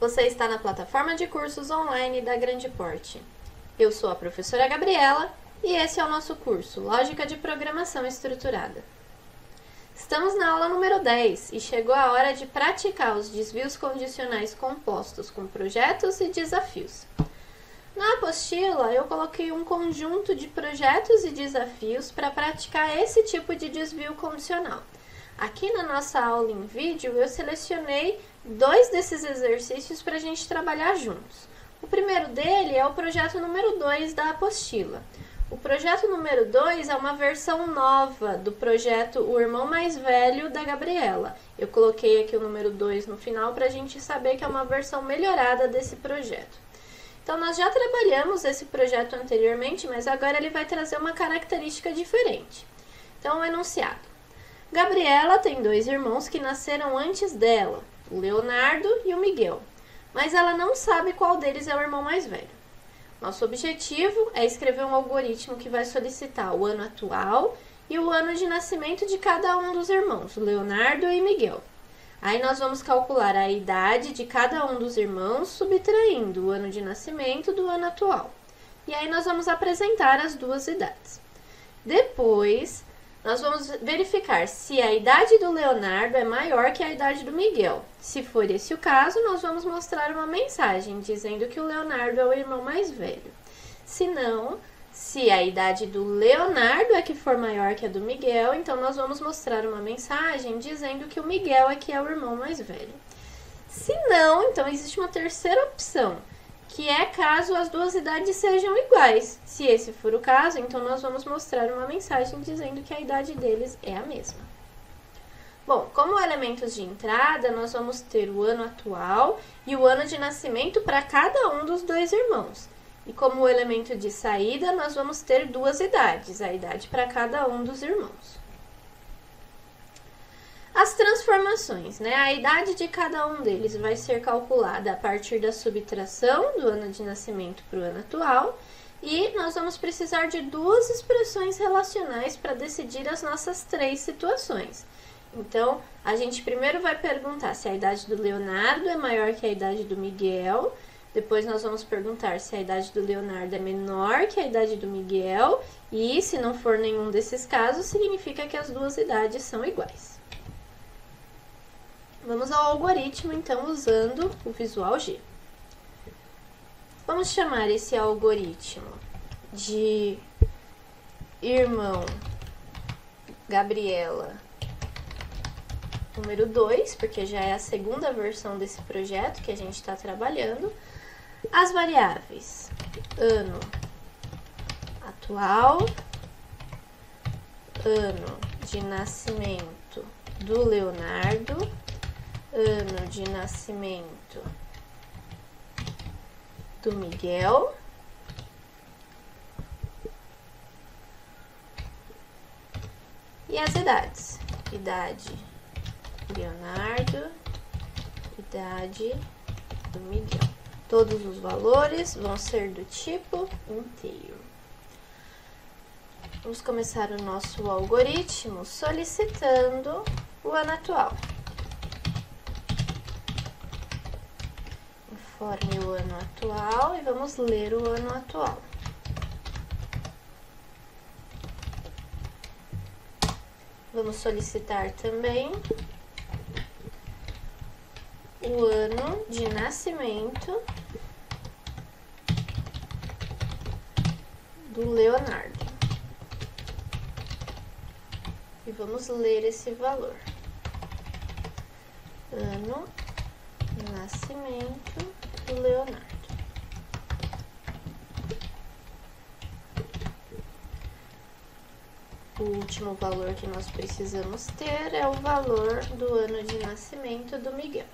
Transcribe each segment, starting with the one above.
Você está na plataforma de cursos online da Grande Porte. Eu sou a professora Gabriela e esse é o nosso curso Lógica de Programação Estruturada. Estamos na aula número 10 e chegou a hora de praticar os desvios condicionais compostos com projetos e desafios. Na apostila, eu coloquei um conjunto de projetos e desafios para praticar esse tipo de desvio condicional. Aqui na nossa aula em vídeo, eu selecionei 2 desses exercícios para a gente trabalhar juntos. O primeiro dele é o projeto número 2 da apostila. O projeto número 2 é uma versão nova do projeto O Irmão Mais Velho da Gabriela. Eu coloquei aqui o número 2 no final para a gente saber que é uma versão melhorada desse projeto. Então, nós já trabalhamos esse projeto anteriormente, mas agora ele vai trazer uma característica diferente. Então, o enunciado. Gabriela tem 2 irmãos que nasceram antes dela, o Leonardo e o Miguel, mas ela não sabe qual deles é o irmão mais velho. Nosso objetivo é escrever um algoritmo que vai solicitar o ano atual e o ano de nascimento de cada um dos irmãos, Leonardo e Miguel. Aí nós vamos calcular a idade de cada um dos irmãos, subtraindo o ano de nascimento do ano atual. E aí nós vamos apresentar as duas idades. Depois, nós vamos verificar se a idade do Leonardo é maior que a idade do Miguel. Se for esse o caso, nós vamos mostrar uma mensagem dizendo que o Leonardo é o irmão mais velho. Se não, se a idade do Leonardo é que for maior que a do Miguel, então nós vamos mostrar uma mensagem dizendo que o Miguel é que é o irmão mais velho. Se não, então existe uma terceira opção, que é caso as duas idades sejam iguais. Se esse for o caso, então nós vamos mostrar uma mensagem dizendo que a idade deles é a mesma. Bom, como elementos de entrada, nós vamos ter o ano atual e o ano de nascimento para cada um dos 2 irmãos. E como elemento de saída, nós vamos ter 2 idades, a idade para cada um dos irmãos. As transformações, A idade de cada um deles vai ser calculada a partir da subtração do ano de nascimento para o ano atual e nós vamos precisar de 2 expressões relacionais para decidir as nossas 3 situações. Então, a gente primeiro vai perguntar se a idade do Leonardo é maior que a idade do Miguel, depois nós vamos perguntar se a idade do Leonardo é menor que a idade do Miguel e, se não for nenhum desses casos, significa que as duas idades são iguais. Vamos ao algoritmo, então, usando o Visual G. Vamos chamar esse algoritmo de irmão Gabriela número 2, porque já é a segunda versão desse projeto que a gente está trabalhando. As variáveis ano atual, ano de nascimento do Leonardo, ano de nascimento do Miguel e as idades. Idade Leonardo, idade do Miguel. Todos os valores vão ser do tipo inteiro. Vamos começar o nosso algoritmo solicitando o ano atual. Informe o ano atual e vamos ler o ano atual. Vamos solicitar também o ano de nascimento do Leonardo. E vamos ler esse valor. Ano de nascimento do Leonardo. O último valor que nós precisamos ter é o valor do ano de nascimento do Miguel.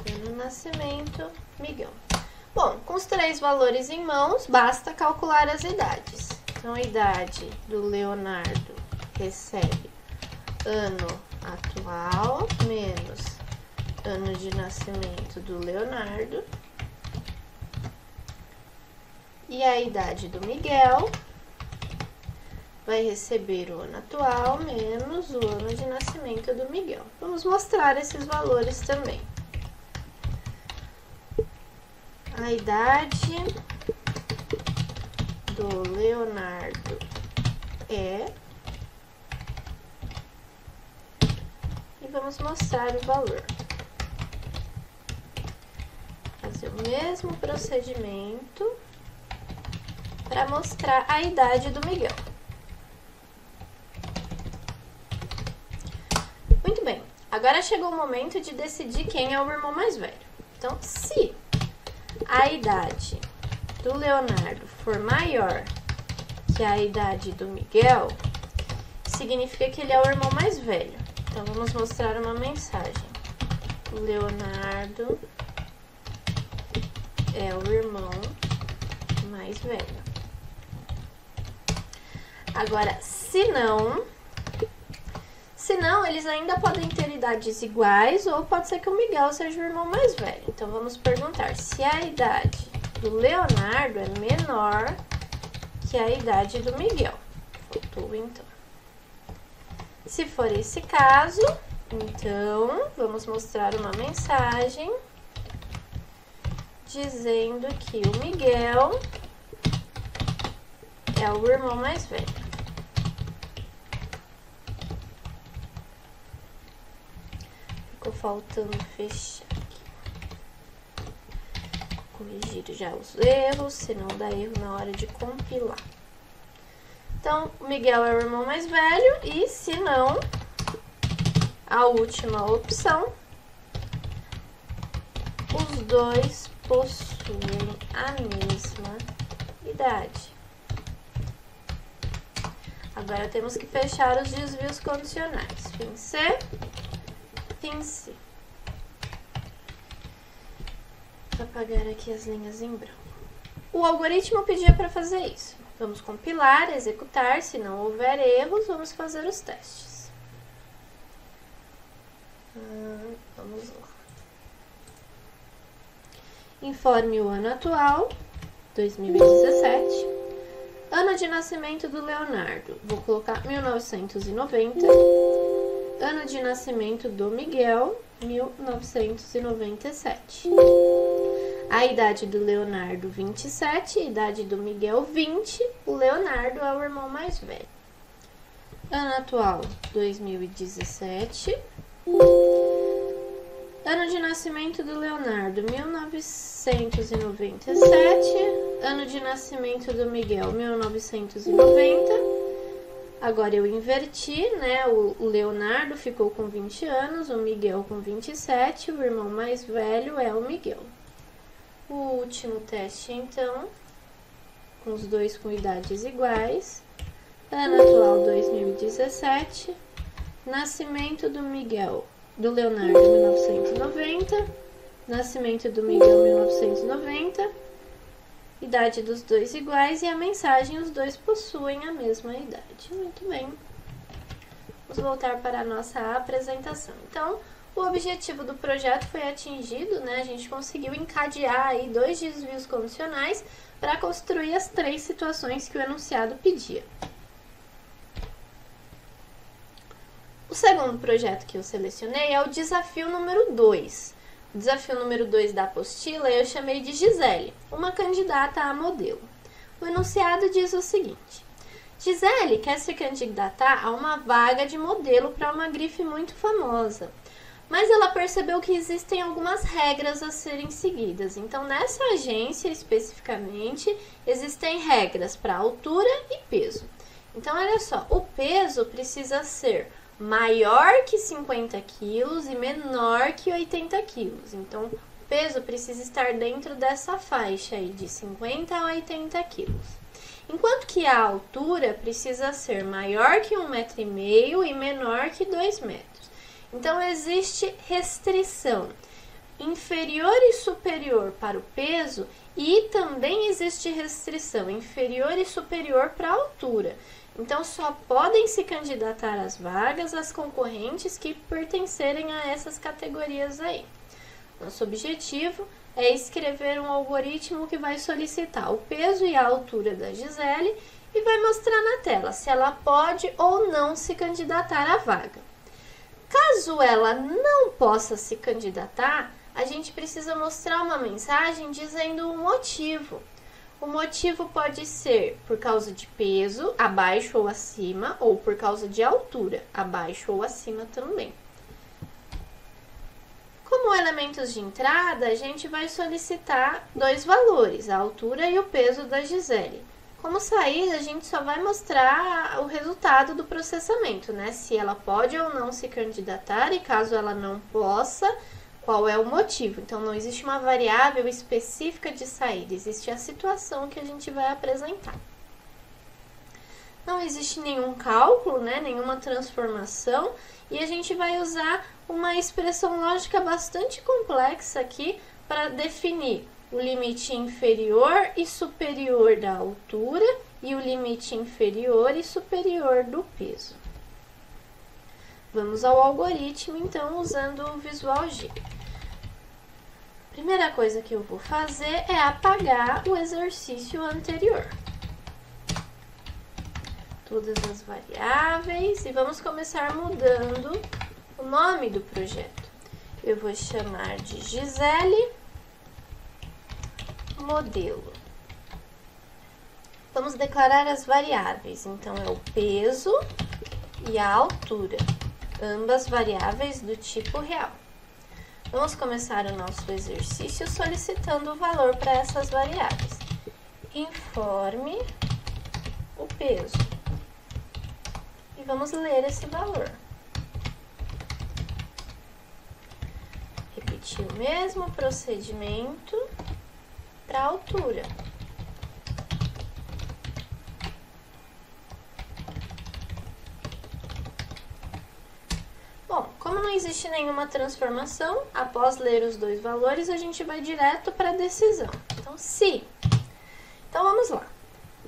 Ano de nascimento, Miguel. Bom, com os 3 valores em mãos, basta calcular as idades. Então, a idade do Leonardo recebe ano atual menos ano de nascimento do Leonardo. E a idade do Miguel vai receber o ano atual menos o ano de nascimento do Miguel. Vamos mostrar esses valores também. A idade do Leonardo é... E vamos mostrar o valor. Fazer o mesmo procedimento para mostrar a idade do Miguel. Muito bem, agora chegou o momento de decidir quem é o irmão mais velho. Então, se a idade do Leonardo for maior que a idade do Miguel, significa que ele é o irmão mais velho. Então, vamos mostrar uma mensagem. O Leonardo é o irmão mais velho. Agora, se não, eles ainda podem ter idades iguais ou pode ser que o Miguel seja o irmão mais velho. Então, vamos perguntar se a idade do Leonardo é menor que a idade do Miguel. Faltou, então. Se for esse caso, então, vamos mostrar uma mensagem dizendo que o Miguel é o irmão mais velho. Ficou faltando fechar aqui. Corrigir já os erros, senão dá erro na hora de compilar. Então, o Miguel é o irmão mais velho e, se não, a última opção, os dois possuem a mesma idade. Agora temos que fechar os desvios condicionais. Fim C, fim C. Vou apagar aqui as linhas em branco. O algoritmo pedia para fazer isso. Vamos compilar, executar. Se não houver erros, vamos fazer os testes. Vamos lá. Informe o ano atual, 2017. Ano de nascimento do Leonardo, vou colocar 1990. Ano de nascimento do Miguel, 1997. A idade do Leonardo, 27. A idade do Miguel, 20. O Leonardo é o irmão mais velho. Ano atual, 2017. Ano de nascimento do Leonardo, 1997. Ano de nascimento do Miguel, 1990. Agora eu inverti, né? O Leonardo ficou com 20 anos, o Miguel com 27. O irmão mais velho é o Miguel. O último teste, então, com os dois com idades iguais. Ano atual, 2017. Nascimento do Miguel, do Leonardo, 1990. Nascimento do Miguel, 1990. Idade dos dois iguais e a mensagem, os dois possuem a mesma idade. Muito bem. Vamos voltar para a nossa apresentação. Então, o objetivo do projeto foi atingido, né? A gente conseguiu encadear aí 2 desvios condicionais para construir as 3 situações que o enunciado pedia. O segundo projeto que eu selecionei é o desafio número 2. O desafio número 2 da apostila eu chamei de Gisele, uma candidata a modelo. O enunciado diz o seguinte: Gisele quer se candidatar a uma vaga de modelo para uma grife muito famosa, mas ela percebeu que existem algumas regras a serem seguidas. Então, nessa agência especificamente, existem regras para altura e peso. Então, olha só, o peso precisa ser maior que 50 quilos e menor que 80 quilos. Então, o peso precisa estar dentro dessa faixa aí, de 50 a 80 quilos. Enquanto que a altura precisa ser maior que 1,5 m e menor que 2 metros. Então, existe restrição inferior e superior para o peso e também existe restrição inferior e superior para a altura. Então, só podem se candidatar às vagas as concorrentes que pertencerem a essas categorias aí. Nosso objetivo é escrever um algoritmo que vai solicitar o peso e a altura da Gisele e vai mostrar na tela se ela pode ou não se candidatar à vaga. Caso ela não possa se candidatar, a gente precisa mostrar uma mensagem dizendo o motivo. O motivo pode ser por causa de peso, abaixo ou acima, ou por causa de altura, abaixo ou acima também. Como elementos de entrada, a gente vai solicitar dois valores, a altura e o peso da Gisele. Como saída, a gente só vai mostrar o resultado do processamento, né? Se ela pode ou não se candidatar e caso ela não possa, qual é o motivo. Então, não existe uma variável específica de saída, existe a situação que a gente vai apresentar. Não existe nenhum cálculo, né? Nenhuma transformação, e a gente vai usar uma expressão lógica bastante complexa aqui para definir o limite inferior e superior da altura e o limite inferior e superior do peso. Vamos ao algoritmo, então, usando o Visual G. Primeira coisa que eu vou fazer é apagar o exercício anterior. Todas as variáveis e vamos começar mudando o nome do projeto. Eu vou chamar de Gisele Modelo. Vamos declarar as variáveis, então é o peso e a altura, ambas variáveis do tipo real. Vamos começar o nosso exercício solicitando o valor para essas variáveis. Informe o peso. E vamos ler esse valor. Repetir o mesmo procedimento para a altura. Bom, como não existe nenhuma transformação, após ler os dois valores, a gente vai direto para a decisão. Então, se. Então, vamos lá.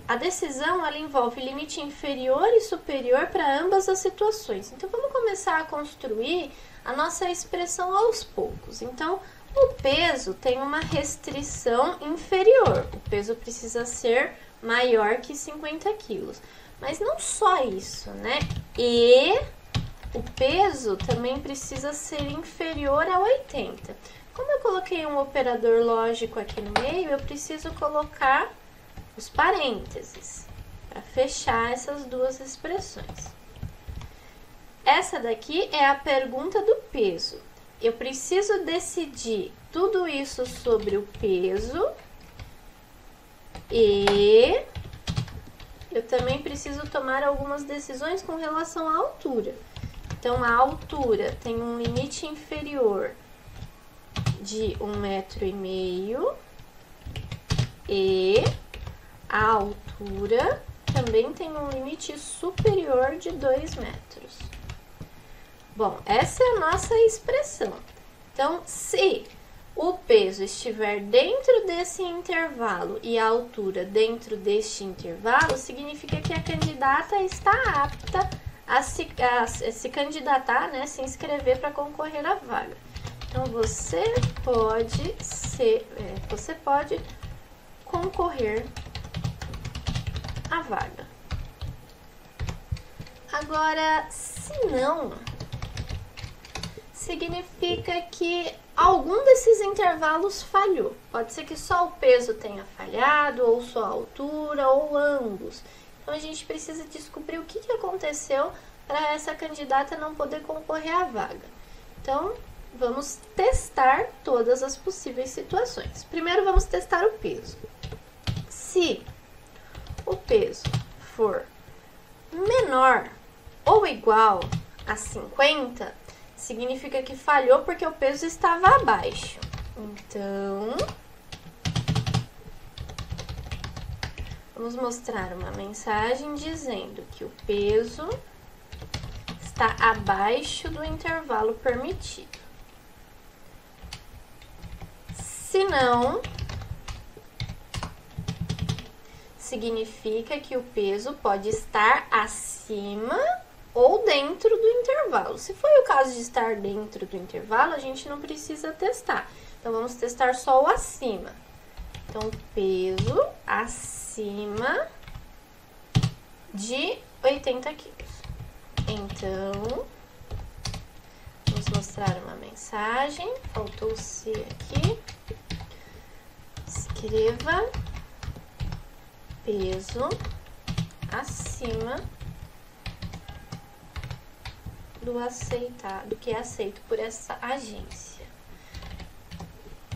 A decisão, ela envolve limite inferior e superior para ambas as situações. Então, vamos começar a construir a nossa expressão aos poucos. Então, o peso tem uma restrição inferior. O peso precisa ser maior que 50 quilos. Mas não só isso, né? E o peso também precisa ser inferior a 80. Como eu coloquei um operador lógico aqui no meio, eu preciso colocar os parênteses para fechar essas duas expressões. Essa daqui é a pergunta do peso. Eu preciso decidir tudo isso sobre o peso e eu também preciso tomar algumas decisões com relação à altura. Então, a altura tem um limite inferior de 1,5 metro e a altura também tem um limite superior de 2 metros. Bom, essa é a nossa expressão. Então, se o peso estiver dentro desse intervalo e a altura dentro deste intervalo, significa que a candidata está apta a se candidatar, né, se inscrever para concorrer à vaga. Então, você pode concorrer à vaga. Agora, se não, significa que algum desses intervalos falhou. Pode ser que só o peso tenha falhado, ou só a altura, ou ambos. Então, a gente precisa descobrir o que aconteceu para essa candidata não poder concorrer à vaga. Então, vamos testar todas as possíveis situações. Primeiro, vamos testar o peso. Se o peso for menor ou igual a 50, significa que falhou porque o peso estava abaixo. Então, vamos mostrar uma mensagem dizendo que o peso está abaixo do intervalo permitido. Se não, significa que o peso pode estar acima ou dentro do intervalo. Se foi o caso de estar dentro do intervalo, a gente não precisa testar. Então, vamos testar só o acima. Então, peso acima de 80 quilos. Então, vamos mostrar uma mensagem. Faltou o C aqui. Escreva peso acima do que é aceito por essa agência.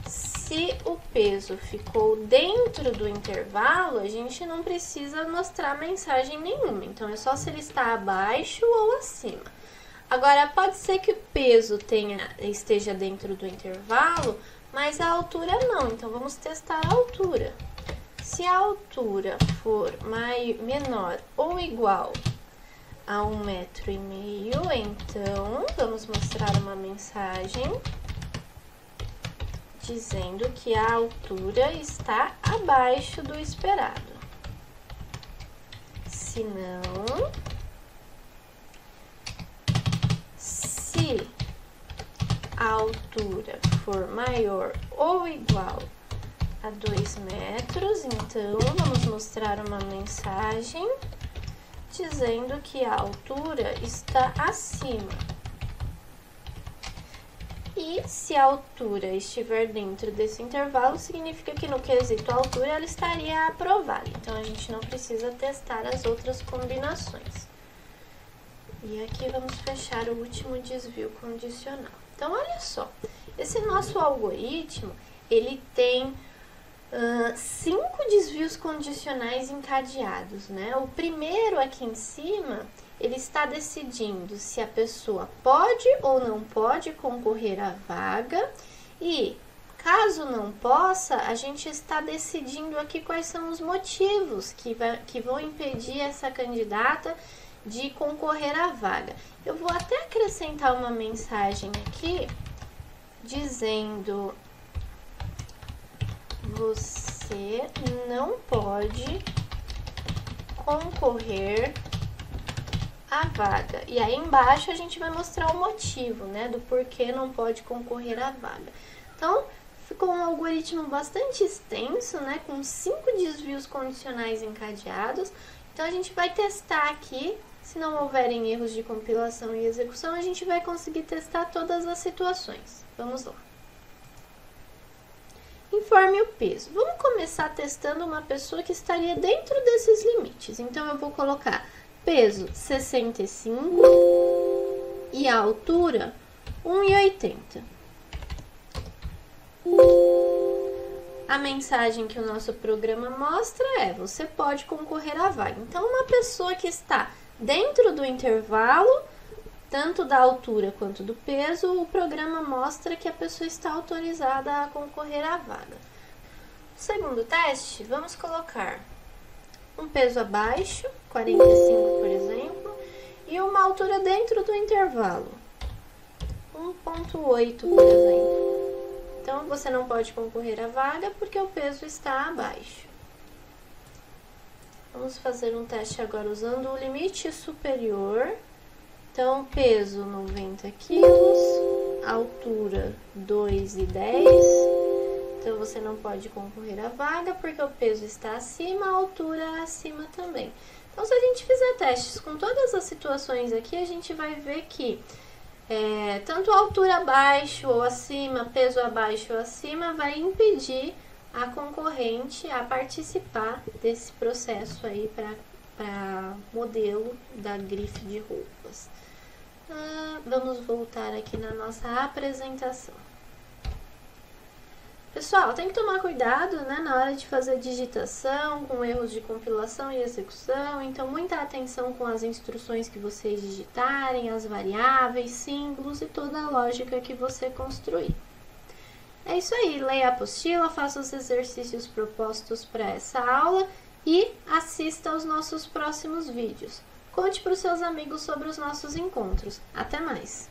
Se o peso ficou dentro do intervalo, a gente não precisa mostrar mensagem nenhuma. Então, é só se ele está abaixo ou acima. Agora, pode ser que o peso esteja dentro do intervalo, mas a altura não. Então, vamos testar a altura. Se a altura for menor ou igual a 1,5 metro, então vamos mostrar uma mensagem dizendo que a altura está abaixo do esperado. Se não, se a altura for maior ou igual a 2 metros, então vamos mostrar uma mensagem dizendo que a altura está acima. E se a altura estiver dentro desse intervalo, significa que no quesito altura ela estaria aprovada. Então, a gente não precisa testar as outras combinações. E aqui vamos fechar o último desvio condicional. Então, olha só, esse nosso algoritmo, ele tem 5 desvios condicionais encadeados, né? O primeiro aqui em cima, ele está decidindo se a pessoa pode ou não pode concorrer à vaga e, caso não possa, a gente está decidindo aqui quais são os motivos que vão impedir essa candidata de concorrer à vaga. Eu vou até acrescentar uma mensagem aqui dizendo: você não pode concorrer à vaga. E aí embaixo a gente vai mostrar o motivo, né, do porquê não pode concorrer à vaga. Então, ficou um algoritmo bastante extenso, né, com 5 desvios condicionais encadeados. Então, a gente vai testar aqui. Se não houverem erros de compilação e execução, a gente vai conseguir testar todas as situações. Vamos lá. Informe o peso. Vamos começar testando uma pessoa que estaria dentro desses limites. Então, eu vou colocar peso 65 e a altura 1,80. A mensagem que o nosso programa mostra é: você pode concorrer à vaga. Então, uma pessoa que está dentro do intervalo, tanto da altura quanto do peso, o programa mostra que a pessoa está autorizada a concorrer à vaga. No segundo teste, vamos colocar um peso abaixo, 45, por exemplo, e uma altura dentro do intervalo, 1,8, por exemplo. Então, você não pode concorrer à vaga porque o peso está abaixo. Vamos fazer um teste agora usando o limite superior. Então, peso 90 quilos, altura 2,10. Então, você não pode concorrer à vaga porque o peso está acima, a altura acima também. Então, se a gente fizer testes com todas as situações aqui, a gente vai ver que tanto a altura abaixo ou acima, peso abaixo ou acima, vai impedir a concorrente a participar desse processo aí para modelo da grife de roupas. Vamos voltar aqui na nossa apresentação. Pessoal, tem que tomar cuidado, né, na hora de fazer digitação, com erros de compilação e execução. Então, muita atenção com as instruções que vocês digitarem, as variáveis, símbolos e toda a lógica que você construir. É isso aí, leia a apostila, faça os exercícios propostos para essa aula e assista aos nossos próximos vídeos. Conte para os seus amigos sobre os nossos encontros. Até mais!